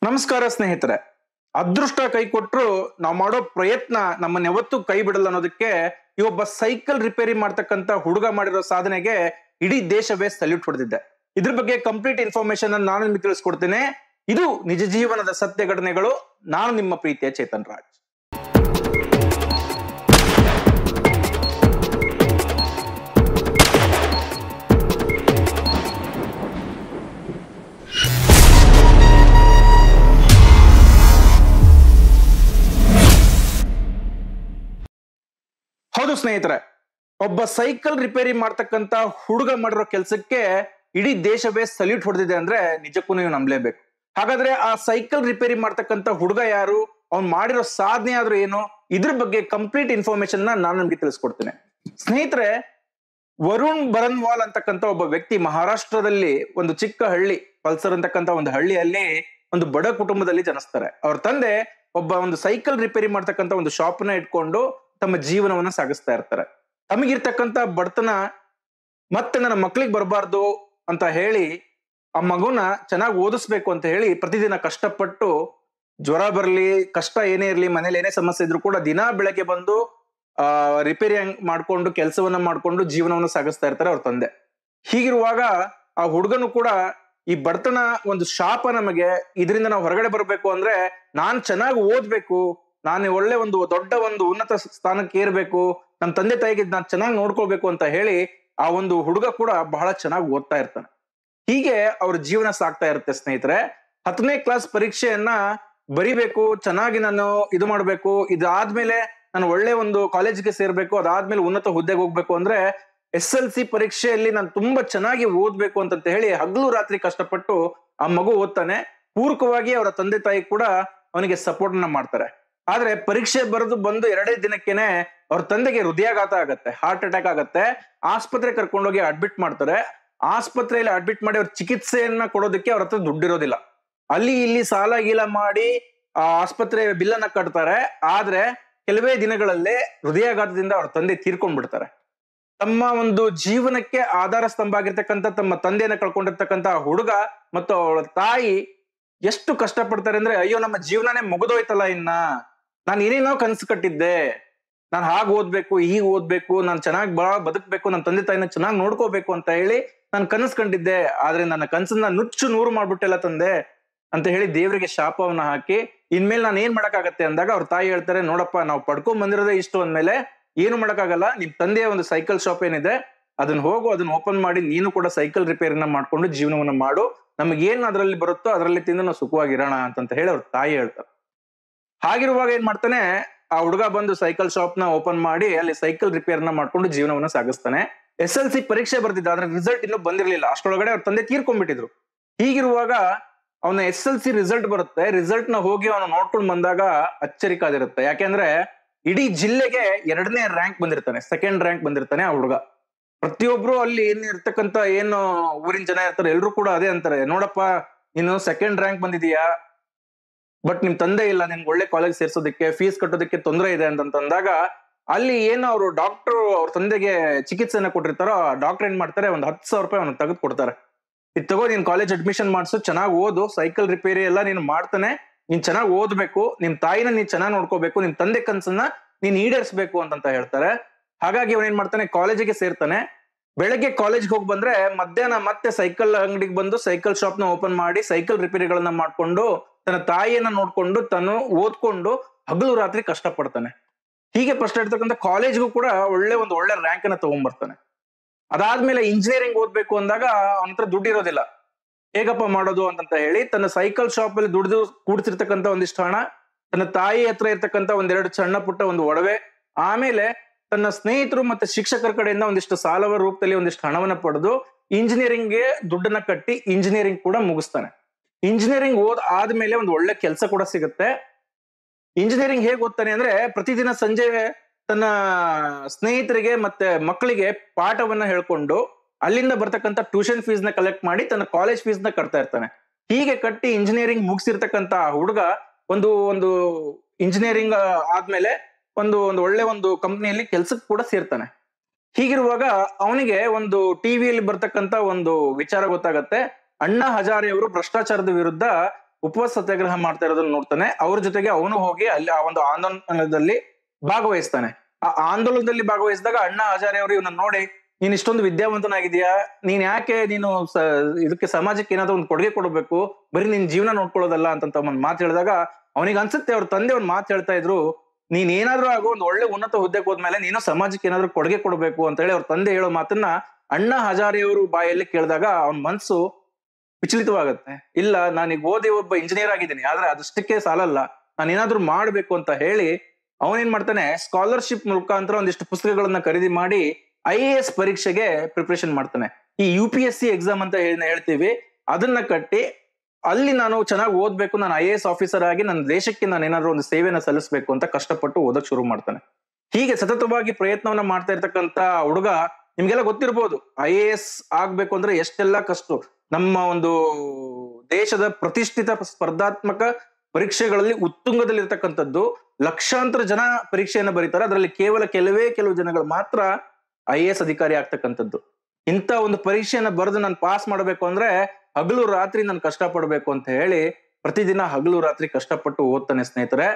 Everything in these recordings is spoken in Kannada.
ನಮಸ್ಕಾರ ಸ್ನೇಹಿತರೆ. ಅದೃಷ್ಟ ಕೈ ಕೊಟ್ರು ನಾವು ಮಾಡೋ ಪ್ರಯತ್ನ ನಮ್ಮನ್ನ ಯಾವತ್ತೂ ಕೈ ಬಿಡಲ್ಲ ಅನ್ನೋದಕ್ಕೆ ಈ ಒಬ್ಬ ಸೈಕಲ್ ರಿಪೇರಿ ಮಾಡ್ತಕ್ಕಂತ ಹುಡುಗ ಮಾಡಿರೋ ಸಾಧನೆಗೆ ಇಡೀ ದೇಶವೇ ಸಲ್ಯೂಟ್ ಹೊಡೆದಿದೆ. ಇದ್ರ ಬಗ್ಗೆ ಕಂಪ್ಲೀಟ್ ಇನ್ಫಾರ್ಮೇಶನ್ ನಾನು ನಿಮಗೆ ತಿಳಿಸ್ಕೊಡ್ತೇನೆ. ಇದು ನಿಜ ಜೀವನದ ಸತ್ಯ ಘಟನೆಗಳು. ನಾನು ನಿಮ್ಮ ಪ್ರೀತಿಯ ಚೇತನ್ ರಾಜ್. ಹೌದು ಸ್ನೇಹಿತರೆ, ಒಬ್ಬ ಸೈಕಲ್ ರಿಪೇರಿ ಮಾಡ್ತಕ್ಕಂತ ಹುಡುಗ ಮಾಡಿರೋ ಕೆಲ್ಸಕ್ಕೆ ಇಡೀ ದೇಶವೇ ಸಲ್ಯೂಟ್ ಹೊಡೆದಿದೆ ಅಂದ್ರೆ ನಿಜಕ್ಕೂ ನೀವು ನಂಬಲೇಬೇಕು. ಹಾಗಾದ್ರೆ ಆ ಸೈಕಲ್ ರಿಪೇರಿ ಮಾಡ್ತಕ್ಕಂತ ಹುಡುಗ ಯಾರು, ಅವ್ನ್ ಮಾಡಿರೋ ಸಾಧನೆ ಆದ್ರೂ ಏನು, ಇದ್ರ ಬಗ್ಗೆ ಕಂಪ್ಲೀಟ್ ಇನ್ಫಾರ್ಮೇಶನ್ ನಾನು ನಿಮ್ಗೆ ತಿಳಿಸ್ಕೊಡ್ತೇನೆ. ಸ್ನೇಹಿತರೆ, ವರುಣ್ ಬರನ್ವಾಲ್ ಅಂತಕ್ಕಂತ ಒಬ್ಬ ವ್ಯಕ್ತಿ ಮಹಾರಾಷ್ಟ್ರದಲ್ಲಿ ಒಂದು ಚಿಕ್ಕ ಹಳ್ಳಿ ಪಲ್ಸರ್ ಅಂತಕ್ಕಂತ ಒಂದು ಹಳ್ಳಿಯಲ್ಲಿ ಒಂದು ಬಡ ಕುಟುಂಬದಲ್ಲಿ ಜನಿಸ್ತಾರೆ. ಅವ್ರ ತಂದೆ ಒಂದು ಸೈಕಲ್ ರಿಪೇರಿ ಮಾಡ್ತಕ್ಕಂತ ಒಂದು ಶಾಪ್ ನ ಇಟ್ಕೊಂಡು ತಮ್ಮ ಜೀವನವನ್ನ ಸಾಗಿಸ್ತಾ ಇರ್ತಾರೆ. ತಮಗಿರ್ತಕ್ಕಂತ ಬಡತನ ಮತ್ತೆ ನನ್ನ ಮಕ್ಳಿಗೆ ಬರಬಾರ್ದು ಅಂತ ಹೇಳಿ ಆ ಮಗುನ ಚೆನ್ನಾಗಿ ಓದಿಸ್ಬೇಕು ಅಂತ ಹೇಳಿ ಪ್ರತಿದಿನ ಕಷ್ಟಪಟ್ಟು, ಜ್ವರ ಬರ್ಲಿ, ಕಷ್ಟ ಏನೇ ಇರ್ಲಿ, ಮನೇಲಿ ಏನೇ ಸಮಸ್ಯೆ ಇದ್ರು ಕೂಡ ದಿನಾ ಬೆಳಗ್ಗೆ ಬಂದು ರಿಪೇರಿ ಮಾಡ್ಕೊಂಡು ಕೆಲಸವನ್ನ ಮಾಡ್ಕೊಂಡು ಜೀವನವನ್ನ ಸಾಗಿಸ್ತಾ ಇರ್ತಾರೆ ಅವ್ರ ತಂದೆ. ಹೀಗಿರುವಾಗ ಆ ಹುಡುಗನು ಕೂಡ ಈ ಬಡತನ ಒಂದು ಶಾಪ ನಮಗೆ, ಇದರಿಂದ ನಾವು ಹೊರಗಡೆ ಬರ್ಬೇಕು ಅಂದ್ರೆ ನಾನ್ ಚೆನ್ನಾಗಿ ಓದ್ಬೇಕು, ನಾನು ಒಳ್ಳೆ ಒಂದು ದೊಡ್ಡ ಒಂದು ಉನ್ನತ ಸ್ಥಾನಕ್ಕೆ ಏರ್ಬೇಕು, ನಮ್ಮ ತಂದೆ ತಾಯಿಗೆ ನಾನ್ ಚೆನ್ನಾಗಿ ನೋಡ್ಕೊಳ್ಬೇಕು ಅಂತ ಹೇಳಿ ಆ ಒಂದು ಹುಡುಗ ಕೂಡ ಬಹಳ ಚೆನ್ನಾಗಿ ಓದ್ತಾ ಇರ್ತಾನೆ. ಹೀಗೆ ಅವ್ರ ಜೀವನ ಸಾಗ್ತಾ ಇರುತ್ತೆ. ಸ್ನೇಹಿತರೆ, 10ನೇ ಕ್ಲಾಸ್ ಪರೀಕ್ಷೆಯನ್ನ ಬರಿಬೇಕು, ಚೆನ್ನಾಗಿ ನಾನು ಇದು ಮಾಡ್ಬೇಕು, ಇದಾದ್ಮೇಲೆ ನಾನು ಒಳ್ಳೆ ಒಂದು ಕಾಲೇಜ್ಗೆ ಸೇರ್ಬೇಕು, ಅದಾದ್ಮೇಲೆ ಉನ್ನತ ಹುದ್ದೆಗೆ ಹೋಗ್ಬೇಕು ಅಂದ್ರೆ SLC ಪರೀಕ್ಷೆಯಲ್ಲಿ ನಾನು ತುಂಬಾ ಚೆನ್ನಾಗಿ ಓದ್ಬೇಕು ಅಂತ ಹೇಳಿ ಹಗಲು ರಾತ್ರಿ ಕಷ್ಟಪಟ್ಟು ಆ ಮಗು ಓದ್ತಾನೆ. ಪೂರ್ವಕವಾಗಿ ಅವರ ತಂದೆ ತಾಯಿ ಕೂಡ ಅವನಿಗೆ ಸಪೋರ್ಟ್ ನ ಮಾಡ್ತಾರೆ. ಆದ್ರೆ ಪರೀಕ್ಷೆ ಬರೆದು ಬಂದು 2 ದಿನಕ್ಕೇನೆ ಅವ್ರ ತಂದೆಗೆ ಹೃದಯಾಘಾತ ಆಗತ್ತೆ, ಹಾರ್ಟ್ ಅಟ್ಯಾಕ್ ಆಗತ್ತೆ. ಆಸ್ಪತ್ರೆ ಕರ್ಕೊಂಡೋಗಿ ಅಡ್ಮಿಟ್ ಮಾಡ್ತಾರೆ. ಆಸ್ಪತ್ರೆಯಲ್ಲಿ ಅಡ್ಮಿಟ್ ಮಾಡಿ ಅವ್ರ ಚಿಕಿತ್ಸೆಯನ್ನ ಕೊಡೋದಕ್ಕೆ ಅವ್ರ ಹತ್ರ ದುಡ್ಡಿರೋದಿಲ್ಲ. ಅಲ್ಲಿ ಇಲ್ಲಿ ಸಾಲ ಗೀಲ ಮಾಡಿ ಆ ಆಸ್ಪತ್ರೆ ಬಿಲ್ ಅನ್ನ ಕಟ್ತಾರೆ. ಆದ್ರೆ ಕೆಲವೇ ದಿನಗಳಲ್ಲೇ ಹೃದಯಾಘಾತದಿಂದ ಅವ್ರ ತಂದೆ ತೀರ್ಕೊಂಡ್ಬಿಡ್ತಾರೆ. ತಮ್ಮ ಒಂದು ಜೀವನಕ್ಕೆ ಆಧಾರ ಸ್ತಂಭ ಆಗಿರ್ತಕ್ಕಂಥ ತಮ್ಮ ತಂದೆಯನ್ನ ಕಳ್ಕೊಂಡಿರ್ತಕ್ಕಂಥ ಹುಡುಗ ಮತ್ತು ಅವಳ ತಾಯಿ ಎಷ್ಟು ಕಷ್ಟ ಪಡ್ತಾರೆ ಅಂದ್ರೆ, ಅಯ್ಯೋ ನಮ್ಮ ಜೀವನನೇ ಮುಗಿದೋಯ್ತಲ್ಲ, ನಾನು ಏನೇನೋ ಕನ್ಸು ಕಟ್ಟಿದ್ದೆ, ನಾನು ಹಾಗೆ ಓದ್ಬೇಕು, ಹೀಗೆ ಓದ್ಬೇಕು, ನಾನು ಚೆನ್ನಾಗಿ ಬದುಕ್ಬೇಕು, ನನ್ನ ತಂದೆ ತಾಯಿನ ಚೆನ್ನಾಗಿ ನೋಡ್ಕೋಬೇಕು ಅಂತ ಹೇಳಿ ನಾನು ಕನಸು ಕಂಡಿದ್ದೆ. ಆದ್ರೆ ನನ್ನ ಕನಸನ್ನ ನುಚ್ಚು ನೂರು ಮಾಡ್ಬಿಟ್ಟೆಲ್ಲ ತಂದೆ ಅಂತ ಹೇಳಿ ದೇವರಿಗೆ ಶಾಪವನ್ನ ಹಾಕಿ ಇನ್ಮೇಲೆ ನಾನು ಏನ್ ಮಾಡಕ್ಕಾಗತ್ತೆ ಅಂದಾಗ ಅವ್ರ ತಾಯಿ ಹೇಳ್ತಾರೆ, ನೋಡಪ್ಪ, ನಾವು ಪಡ್ಕೊಂಡ್ ಬಂದಿರೋದೇ ಇಷ್ಟು ಅಂದ್ಮೇಲೆ ಏನು ಮಾಡಕ್ಕಾಗಲ್ಲ, ನಿಮ್ ತಂದೆಯ ಒಂದು ಸೈಕಲ್ ಶಾಪ್ ಏನಿದೆ ಅದನ್ನ ಹೋಗು, ಅದನ್ನ ಓಪನ್ ಮಾಡಿ ನೀನು ಕೂಡ ಸೈಕಲ್ ರಿಪೇರಿನ ಮಾಡ್ಕೊಂಡು ಜೀವನವನ್ನ ಮಾಡು, ನಮ್ಗೆ ಏನ್ ಅದರಲ್ಲಿ ಬರುತ್ತೋ ಅದರಲ್ಲಿ ತಿಂದು ನಾವು ಸುಖವಾಗಿರೋಣ ಅಂತ ಹೇಳಿ ಅವ್ರ ತಾಯಿ ಹೇಳ್ತಾರೆ. ಹಾಗಿರುವಾಗ ಏನ್ ಮಾಡ್ತಾನೆ, ಆ ಹುಡುಗ ಬಂದು ಸೈಕಲ್ ಶಾಪ್ ನ ಓಪನ್ ಮಾಡಿ ಅಲ್ಲಿ ಸೈಕಲ್ ರಿಪೇರ್ನ ಮಾಡ್ಕೊಂಡು ಜೀವನವನ್ನ ಸಾಗಿಸ್ತಾನೆ. SLC ಪರೀಕ್ಷೆ ಬರ್ತಿದ್ದ, ಆದ್ರೆ ರಿಸಲ್ಟ್ ಇನ್ನೂ ಬಂದಿರ್ಲಿಲ್ಲ. ಅಷ್ಟರೊಳಗಡೆ ಅವ್ರ ತಂದೆ ತೀರ್ಕೊಂಡ್ಬಿಟ್ಟಿದ್ರು. ಹೀಗಿರುವಾಗ ಅವನ SLC ರಿಸಲ್ಟ್ ಬರುತ್ತೆ. ರಿಸಲ್ಟ್ ನ ಹೋಗಿ ಅವನು ನೋಡ್ಕೊಂಡು ಬಂದಾಗ ಅಚ್ಚರಿ ಕಾದಿರುತ್ತೆ. ಯಾಕೆಂದ್ರೆ ಇಡೀ ಜಿಲ್ಲೆಗೆ 2ನೇ ರ್ಯಾಂಕ್ ಬಂದಿರ್ತಾನೆ, 2nd ರ್ಯಾಂಕ್ ಬಂದಿರ್ತಾನೆ ಆ ಹುಡುಗ. ಪ್ರತಿಯೊಬ್ರು ಅಲ್ಲಿ ಇರ್ತಕ್ಕಂತ ಏನು ಊರಿನ ಜನ ಇರ್ತಾರೆ ಎಲ್ರು ಕೂಡ ಅದೇ ಅಂತಾರೆ, ನೋಡಪ್ಪ, ನೀನು 2nd ರ್ಯಾಂಕ್ ಬಂದಿದೀಯಾ, ಬಟ್ ನಿಮ್ ತಂದೆ ಇಲ್ಲ ನಿಮ್ಗೆ ಒಳ್ಳೆ ಕಾಲೇಜ್ ಸೇರ್ಸೋದಕ್ಕೆ, ಫೀಸ್ ಕಟ್ಟೋದಕ್ಕೆ ತೊಂದರೆ ಇದೆ ಅಂತಂದಾಗ ಅಲ್ಲಿ ಏನು ಅವರು ಡಾಕ್ಟರ್ ಅವ್ರ ತಂದೆಗೆ ಚಿಕಿತ್ಸೆನ ಕೊಟ್ಟಿರ್ತಾರೋ ಆ ಡಾಕ್ಟರ್ ಏನ್ ಮಾಡ್ತಾರೆ, ಒಂದು 10,000 ರೂಪಾಯಿ ಅವ್ನು ತೆಗೆದು ಕೊಡ್ತಾರೆ. ಇದು ತಗೋ, ನೀನ್ ಕಾಲೇಜ್ ಅಡ್ಮಿಷನ್ ಮಾಡ್ಸು, ಚೆನ್ನಾಗಿ ಓದು, ಸೈಕಲ್ ರಿಪೇರಿ ಎಲ್ಲ ನೀನು ಮಾಡ್ತಾನೆ, ನೀನ್ ಚೆನ್ನಾಗಿ ಓದ್ಬೇಕು, ನಿಮ್ ತಾಯಿನ ನೀನ್ ಚೆನ್ನಾಗಿ ನೋಡ್ಕೋಬೇಕು, ನಿಮ್ ತಂದೆ ಕನ್ಸನ್ನ ನೀನ್ ಈಡೇರಿಸಬೇಕು ಅಂತ ಹೇಳ್ತಾರೆ. ಹಾಗಾಗಿ ಅವನ್ ಏನ್ ಮಾಡ್ತಾನೆ, ಕಾಲೇಜಿಗೆ ಸೇರ್ತಾನೆ. ಬೆಳಗ್ಗೆ ಕಾಲೇಜ್ಗೆ ಹೋಗಿ ಬಂದ್ರೆ ಮಧ್ಯಾಹ್ನ ಮತ್ತೆ ಸೈಕಲ್ ಅಂಗಡಿಗೆ ಬಂದು ಸೈಕಲ್ ಶಾಪ್ ನ ಓಪನ್ ಮಾಡಿ ಸೈಕಲ್ ರಿಪೇರಿಗಳನ್ನ ಮಾಡ್ಕೊಂಡು ತನ್ನ ತಾಯಿಯನ್ನ ನೋಡ್ಕೊಂಡು ತಾನು ಓದ್ಕೊಂಡು ಹಗಲು ರಾತ್ರಿ ಕಷ್ಟ ಪಡ್ತಾನೆ. ಹೀಗೆ ಫಸ್ಟ್ ಇರ್ತಕ್ಕಂಥ ಕಾಲೇಜ್ಗೂ ಕೂಡ ಒಳ್ಳೆ ರ್ಯಾಂಕ್ ಅನ್ನ ತಗೊಂಡ್ಬರ್ತಾನೆ. ಅದಾದ್ಮೇಲೆ ಇಂಜಿನಿಯರಿಂಗ್ ಓದ್ಬೇಕು ಅಂದಾಗ ಅವನ ಹತ್ರ ದುಡ್ಡು ಇರೋದಿಲ್ಲ. ಹೇಗಪ್ಪ ಮಾಡೋದು ಅಂತ ಹೇಳಿ ತನ್ನ ಸೈಕಲ್ ಶಾಪ್ ಅಲ್ಲಿ ದುಡ್ದು ಕೂಡ್ತಿರ್ತಕ್ಕಂಥ ಒಂದಿಷ್ಟು ಹಣ, ತನ್ನ ತಾಯಿ ಹತ್ರ ಇರ್ತಕ್ಕಂಥ 1-2 ಸಣ್ಣ ಪುಟ್ಟ ಒಂದು ಒಡವೆ, ಆಮೇಲೆ ತನ್ನ ಸ್ನೇಹಿತರು ಮತ್ತೆ ಶಿಕ್ಷಕರ ಕಡೆಯಿಂದ ಒಂದಿಷ್ಟು ಸಾಲವ ರೂಪದಲ್ಲಿ ಒಂದಿಷ್ಟು ಹಣವನ್ನ ಪಡೆದು ಇಂಜಿನಿಯರಿಂಗ್ಗೆ ದುಡ್ಡನ್ನ ಕಟ್ಟಿ ಇಂಜಿನಿಯರಿಂಗ್ ಕೂಡ ಮುಗಿಸ್ತಾನೆ. ಇಂಜಿನಿಯರಿಂಗ್ ಆದ್ಮೇಲೆ ಒಂದು ಒಳ್ಳೆ ಕೆಲಸ ಕೂಡ ಸಿಗುತ್ತೆ. ಇಂಜಿನಿಯರಿಂಗ್ ಹೇಗೆ ಓದ್ತಾನೆ ಅಂದ್ರೆ, ಪ್ರತಿದಿನ ಸಂಜೆ ತನ್ನ ಸ್ನೇಹಿತರಿಗೆ ಮತ್ತೆ ಮಕ್ಕಳಿಗೆ ಪಾಠವನ್ನ ಹೇಳ್ಕೊಂಡು ಅಲ್ಲಿಂದ ಬರ್ತಕ್ಕಂಥ ಟ್ಯೂಷನ್ ಫೀಸ್ ನ ಕಲೆಕ್ಟ್ ಮಾಡಿ ತನ್ನ ಕಾಲೇಜ್ ಫೀಸ್ ನ ಕಟ್ತಾ ಇರ್ತಾನೆ. ಹೀಗೆ ಕಟ್ಟಿ ಇಂಜಿನಿಯರಿಂಗ್ ಮುಗಿಸಿರ್ತಕ್ಕಂಥ ಹುಡುಗ ಒಂದು ಇಂಜಿನಿಯರಿಂಗ್ ಆದ್ಮೇಲೆ ಒಂದು ಒಳ್ಳೆ ಒಂದು ಕಂಪ್ನಿಯಲ್ಲಿ ಕೆಲ್ಸಕ್ಕೆ ಕೂಡ ಸೇರ್ತಾನೆ. ಹೀಗಿರುವಾಗ ಅವನಿಗೆ ಒಂದು ಟಿವಿಯಲ್ಲಿ ಬರ್ತಕ್ಕಂತ ಒಂದು ವಿಚಾರ ಗೊತ್ತಾಗತ್ತೆ. ಅಣ್ಣಾ ಹಜಾರೆ ಅವರು ಭ್ರಷ್ಟಾಚಾರದ ವಿರುದ್ಧ ಉಪವಾಸ ಸತ್ಯಾಗ್ರಹ ಮಾಡ್ತಾ ಇರೋದನ್ನ ನೋಡ್ತಾನೆ. ಅವ್ರ ಜೊತೆಗೆ ಅವನು ಹೋಗಿ ಅಲ್ಲಿ ಆ ಒಂದು ಆಂದೋಲನದಲ್ಲಿ ಭಾಗವಹಿಸ್ತಾನೆ. ಆ ಆಂದೋಲನದಲ್ಲಿ ಭಾಗವಹಿಸಿದಾಗ ಅಣ್ಣಾ ಹಜಾರೆ ಅವರು ಇವನನ್ನ ನೋಡಿ, ನೀನ್ ಇಷ್ಟೊಂದು ವಿದ್ಯಾವಂತನಾಗಿದ್ಯಾ, ನೀನ್ ಯಾಕೆ ನೀನು ಇದಕ್ಕೆ ಸಮಾಜಕ್ಕೆ ಏನಾದ್ರು ಒಂದು ಕೊಡುಗೆ ಕೊಡಬೇಕು, ಬರೀ ನಿನ್ ಜೀವನ ನೋಡ್ಕೊಳ್ಳೋದಲ್ಲ ಅಂತ ಒಂದ್ ಮಾತು ಹೇಳಿದಾಗ ಅವನಿಗೆ ಅನ್ಸುತ್ತೆ ಅವ್ರ ತಂದೆ ಒಂದ್ ಮಾತು ಹೇಳ್ತಾ ಇದ್ರು, ನೀನ್ ಏನಾದ್ರೂ ಆಗೋ ಒಂದು ಒಳ್ಳೆ ಉನ್ನತ ಹುದ್ದೆಗೆ ಹೋದ್ಮೇಲೆ ನೀನು ಸಮಾಜಕ್ಕೆ ಏನಾದ್ರು ಕೊಡುಗೆ ಕೊಡಬೇಕು ಅಂತ ಹೇಳಿ ಅವ್ರ ತಂದೆ ಹೇಳೋ ಮಾತನ್ನ ಅಣ್ಣಾ ಹಜಾರೆಯವರು ಬಾಯಲ್ಲಿ ಕೇಳಿದಾಗ ಅವನ ಮನ್ಸು ವಿಚಲಿತವಾಗತ್ತೆ. ಇಲ್ಲ, ನಾನೀಗ ಓದಿ ಒಬ್ಬ ಇಂಜಿನಿಯರ್ ಆಗಿದ್ದೀನಿ, ಆದ್ರೆ ಅದಷ್ಟಕ್ಕೆ ಸಾಲಲ್ಲ, ನಾನು ಏನಾದ್ರು ಮಾಡ್ಬೇಕು ಅಂತ ಹೇಳಿ ಅವನೇನ್ ಮಾಡ್ತಾನೆ, ಸ್ಕಾಲರ್ಶಿಪ್ ಮುಖಾಂತರ ಒಂದಿಷ್ಟು ಪುಸ್ತಕಗಳನ್ನ ಖರೀದಿ ಮಾಡಿ IAS ಪರೀಕ್ಷೆಗೆ ಪ್ರಿಪರೇಷನ್ ಮಾಡ್ತಾನೆ. ಈ UPSC ಎಕ್ಸಾಮ್ ಅಂತ ಹೇಳ್ತೀವಿ, ಅದನ್ನ ಕಟ್ಟಿ ಅಲ್ಲಿ ನಾನು ಚೆನ್ನಾಗಿ ಓದ್ಬೇಕು, ನಾನು IAS ಆಫೀಸರ್ ಆಗಿ ನನ್ನ ದೇಶಕ್ಕೆ ನಾನು ಏನಾದ್ರು ಒಂದು ಸೇವೆನ ಸಲ್ಲಿಸಬೇಕು ಅಂತ ಕಷ್ಟಪಟ್ಟು ಓದಕ್ ಶುರು ಮಾಡ್ತಾನೆ. ಹೀಗೆ ಸತತವಾಗಿ ಪ್ರಯತ್ನವನ್ನ ಮಾಡ್ತಾ ಇರ್ತಕ್ಕಂತ ಹುಡುಗ, ನಿಮ್ಗೆಲ್ಲ ಗೊತ್ತಿರ್ಬೋದು IAS ಆಗ್ಬೇಕು ಅಂದ್ರೆ ಎಷ್ಟೆಲ್ಲ ಕಷ್ಟ. ನಮ್ಮ ಒಂದು ದೇಶದ ಪ್ರತಿಷ್ಠಿತ ಸ್ಪರ್ಧಾತ್ಮಕ ಪರೀಕ್ಷೆಗಳಲ್ಲಿ ಉತ್ತುಂಗದಲ್ಲಿ ಇರ್ತಕ್ಕಂಥದ್ದು, ಲಕ್ಷಾಂತರ ಜನ ಪರೀಕ್ಷೆಯನ್ನ ಬರೀತಾರೆ, ಅದರಲ್ಲಿ ಕೇವಲ ಕೆಲವು ಜನಗಳು ಮಾತ್ರ IAS ಅಧಿಕಾರಿ ಆಗ್ತಕ್ಕಂಥದ್ದು. ಇಂಥ ಒಂದು ಪರೀಕ್ಷೆಯನ್ನ ಬರೆದು ನಾನು ಪಾಸ್ ಮಾಡ್ಬೇಕು ಅಂದ್ರೆ ಹಗಲು ರಾತ್ರಿ ನಾನು ಕಷ್ಟ ಪಡ್ಬೇಕು ಅಂತ ಹೇಳಿ ಪ್ರತಿದಿನ ಹಗಲು ರಾತ್ರಿ ಕಷ್ಟಪಟ್ಟು ಓದ್ತಾನೆ ಸ್ನೇಹಿತರೆ.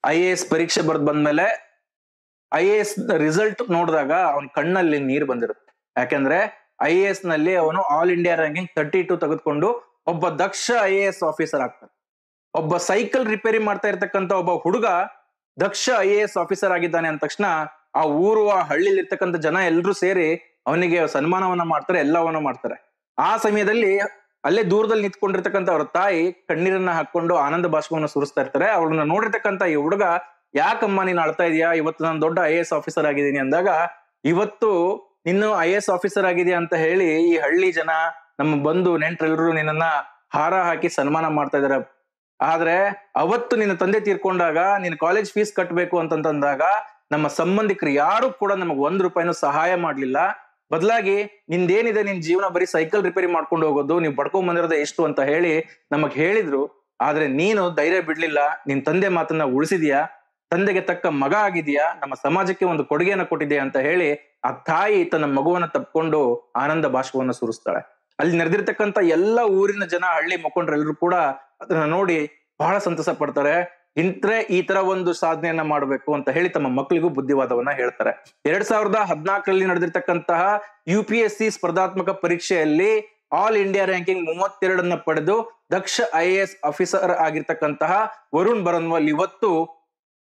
IAS ಪರೀಕ್ಷೆ ಬರ್ದ್ ಬಂದ್ಮೇಲೆ IAS ರಿಸಲ್ಟ್ ನೋಡಿದಾಗ ಅವನ ಕಣ್ಣಲ್ಲಿ ನೀರು ಬಂದಿರುತ್ತೆ. ಯಾಕೆಂದ್ರೆ IAS ನಲ್ಲಿ ಅವನು ಆಲ್ ಇಂಡಿಯಾ ರ್ಯಾಂಕಿಂಗ್ 32 ತೆಗೆದುಕೊಂಡು ಒಬ್ಬ ದಕ್ಷ IAS ಆಫೀಸರ್ ಆಗ್ತಾನೆ. ಒಬ್ಬ ಸೈಕಲ್ ರಿಪೇರಿ ಮಾಡ್ತಾ ಇರ್ತಕ್ಕಂಥ ಒಬ್ಬ ಹುಡುಗ ದಕ್ಷ IAS ಆಫೀಸರ್ ಆಗಿದ್ದಾನೆ ಅಂದ ತಕ್ಷಣ ಆ ಊರು, ಆ ಹಳ್ಳಿಲಿ ಇರ್ತಕ್ಕಂಥ ಜನ ಎಲ್ರು ಸೇರಿ ಅವನಿಗೆ ಸನ್ಮಾನವನ್ನ ಮಾಡ್ತಾರೆ, ಎಲ್ಲವನ್ನ ಮಾಡ್ತಾರೆ. ಆ ಸಮಯದಲ್ಲಿ ಅಲ್ಲೇ ದೂರದಲ್ಲಿ ನಿಂತ್ಕೊಂಡಿರ್ತಕ್ಕಂಥ ಅವ್ರ ತಾಯಿ ಕಣ್ಣೀರನ್ನ ಹಾಕೊಂಡು ಆನಂದ ಬಾಷ್ಪವನ್ನ ಸುರಿಸ್ತಾ ಇರ್ತಾರೆ. ಅವ್ರನ್ನ ನೋಡಿರ್ತಕ್ಕಂಥ ಈ ಹುಡುಗ, ಯಾಕಮ್ಮ ನೀನ್ ಅಳ್ತಾ ಇದೀಯಾ, ಇವತ್ತು ನಾನು ದೊಡ್ಡ IAS ಆಫೀಸರ್ ಆಗಿದ್ದೀನಿ ಅಂದಾಗ, ಇವತ್ತು ನಿನ್ನು IAS ಆಫೀಸರ್ ಆಗಿದೆಯಾ ಅಂತ ಹೇಳಿ ಈ ಹಳ್ಳಿ ಜನ, ನಮ್ಮ ಬಂಧು ನೆಂಟರೆಲ್ಲರೂ ನಿನ್ನನ್ನ ಹಾರ ಹಾಕಿ ಸನ್ಮಾನ ಮಾಡ್ತಾ ಇದಾರೆ. ಆದ್ರೆ ಅವತ್ತು ನಿನ್ನ ತಂದೆ ತೀರ್ಕೊಂಡಾಗ ನೀನ್ ಕಾಲೇಜ್ ಫೀಸ್ ಕಟ್ಬೇಕು ಅಂತಂದಾಗ ನಮ್ಮ ಸಂಬಂಧಿಕರು ಯಾರು ಕೂಡ ನಮಗ್ ₹1 ಸಹಾಯ ಮಾಡ್ಲಿಲ್ಲ. ಬದಲಾಗಿ ನಿಂದೇನಿದೆ, ನಿನ್ ಜೀವನ ಬರೀ ಸೈಕಲ್ ರಿಪೇರಿ ಮಾಡ್ಕೊಂಡು ಹೋಗೋದು, ನೀವು ಪಡ್ಕೊಂಡ್ ಬಂದಿರೋದೇ ಎಷ್ಟು ಅಂತ ಹೇಳಿ ನಮಗ್ ಹೇಳಿದ್ರು. ಆದ್ರೆ ನೀನು ಧೈರ್ಯ ಬಿಡ್ಲಿಲ್ಲ, ನಿನ್ ತಂದೆ ಮಾತನ್ನ ಉಳಿಸಿದ್ಯಾ, ತಂದೆಗೆ ತಕ್ಕ ಮಗ ಆಗಿದ್ಯಾ, ನಮ್ಮ ಸಮಾಜಕ್ಕೆ ಒಂದು ಕೊಡುಗೆಯನ್ನ ಕೊಟ್ಟಿದ್ಯಾ ಅಂತ ಹೇಳಿ ಆ ತಾಯಿ ತನ್ನ ಮಗುವನ್ನ ತಪ್ಕೊಂಡು ಆನಂದ ಬಾಷ್ಪವನ್ನ ಸುರಿಸ್ತಾಳೆ. ಅಲ್ಲಿ ನೆರೆದಿರ್ತಕ್ಕಂಥ ಎಲ್ಲ ಊರಿನ ಜನ, ಹಳ್ಳಿ ಮುಖಂಡರೆಲ್ಲರೂ ಕೂಡ ಅದನ್ನ ನೋಡಿ ಬಹಳ ಸಂತಸ ಪಡ್ತಾರೆ. ಈ ತರ ಒಂದು ಸಾಧನೆಯನ್ನ ಮಾಡಬೇಕು ಅಂತ ಹೇಳಿ ತಮ್ಮ ಮಕ್ಕಳಿಗೂ ಬುದ್ಧಿವಾದವನ್ನ ಹೇಳ್ತಾರೆ. 2014ರಲ್ಲಿ ನಡೆದಿರ್ತಕ್ಕಂತಹ UPSC ಸ್ಪರ್ಧಾತ್ಮಕ ಪರೀಕ್ಷೆಯಲ್ಲಿ ಆಲ್ ಇಂಡಿಯಾ ರ್ಯಾಂಕಿಂಗ್ 32 ಪಡೆದು ದಕ್ಷ IAS ಆಫೀಸರ್ ಆಗಿರ್ತಕ್ಕಂತಹ ವರುಣ್ ಬರನ್ವಾಲ್ ಇವತ್ತು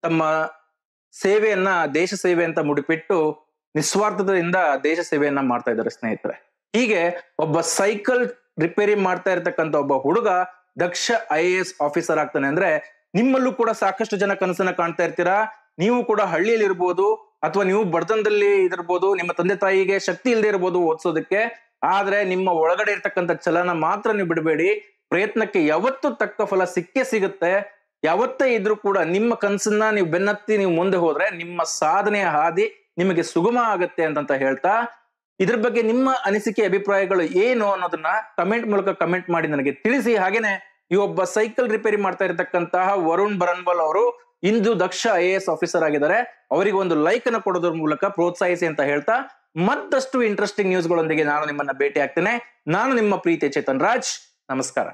ತಮ್ಮ ಸೇವೆಯನ್ನ, ದೇಶ ಸೇವೆ ಅಂತ ಮುಡಿಪಿಟ್ಟು ನಿಸ್ವಾರ್ಥದಿಂದ ದೇಶ ಸೇವೆಯನ್ನ ಮಾಡ್ತಾ ಇದ್ದಾರೆ ಸ್ನೇಹಿತರೆ. ಹೀಗೆ ಒಬ್ಬ ಸೈಕಲ್ ರಿಪೇರಿ ಮಾಡ್ತಾ ಇರ್ತಕ್ಕಂಥ ಒಬ್ಬ ಹುಡುಗ ದಕ್ಷ IAS ಆಫೀಸರ್ ಆಗ್ತಾನೆ ಅಂದ್ರೆ, ನಿಮ್ಮಲ್ಲೂ ಕೂಡ ಸಾಕಷ್ಟು ಜನ ಕನಸನ್ನ ಕಾಣ್ತಾ ಇರ್ತೀರಾ. ನೀವು ಕೂಡ ಹಳ್ಳಿಯಲ್ಲಿ ಇರ್ಬೋದು, ಅಥವಾ ನೀವು ಬಡತನದಲ್ಲಿ ಇದಿರ್ಬೋದು, ನಿಮ್ಮ ತಂದೆ ತಾಯಿಗೆ ಶಕ್ತಿ ಇಲ್ಲದೆ ಇರ್ಬೋದು ಓದಿಸೋದಕ್ಕೆ. ಆದ್ರೆ ನಿಮ್ಮ ಒಳಗಡೆ ಇರ್ತಕ್ಕಂಥ ಛಲನ ಮಾತ್ರ ನೀವು ಬಿಡಬೇಡಿ. ಪ್ರಯತ್ನಕ್ಕೆ ಯಾವತ್ತೂ ತಕ್ಕ ಫಲ ಸಿಕ್ಕೇ ಸಿಗುತ್ತೆ. ಯಾವತ್ತೇ ಇದ್ರೂ ಕೂಡ ನಿಮ್ಮ ಕನಸನ್ನ ನೀವು ಬೆನ್ನತ್ತಿ ನೀವು ಮುಂದೆ ಹೋದ್ರೆ ನಿಮ್ಮ ಸಾಧನೆಯ ಹಾದಿ ನಿಮಗೆ ಸುಗಮ ಆಗತ್ತೆ ಅಂತ ಹೇಳ್ತಾ, ಇದ್ರ ಬಗ್ಗೆ ನಿಮ್ಮ ಅನಿಸಿಕೆ ಅಭಿಪ್ರಾಯಗಳು ಏನು ಅನ್ನೋದನ್ನ ಕಮೆಂಟ್ ಮೂಲಕ ಕಮೆಂಟ್ ಮಾಡಿ ನನಗೆ ತಿಳಿಸಿ. ಹಾಗೇನೆ ಈ ಒಬ್ಬ ಸೈಕಲ್ ರಿಪೇರಿ ಮಾಡ್ತಾ ಇರತಕ್ಕಂತಹ ವರುಣ್ ಬರನ್ವಾಲ್ ಅವರು ಇಂದು ದಕ್ಷ IAS ಆಫೀಸರ್ ಆಗಿದ್ದಾರೆ. ಅವರಿಗೆ ಒಂದು ಲೈಕ್ ಅನ್ನು ಕೊಡೋದ್ರ ಮೂಲಕ ಪ್ರೋತ್ಸಾಹಿಸಿ ಅಂತ ಹೇಳ್ತಾ, ಮತ್ತಷ್ಟು ಇಂಟ್ರೆಸ್ಟಿಂಗ್ ನ್ಯೂಸ್ಗಳೊಂದಿಗೆ ನಾನು ನಿಮ್ಮನ್ನ ಭೇಟಿ ಆಗ್ತೇನೆ. ನಾನು ನಿಮ್ಮ ಪ್ರೀತಿ ಚೇತನ್ ರಾಜ್. ನಮಸ್ಕಾರ.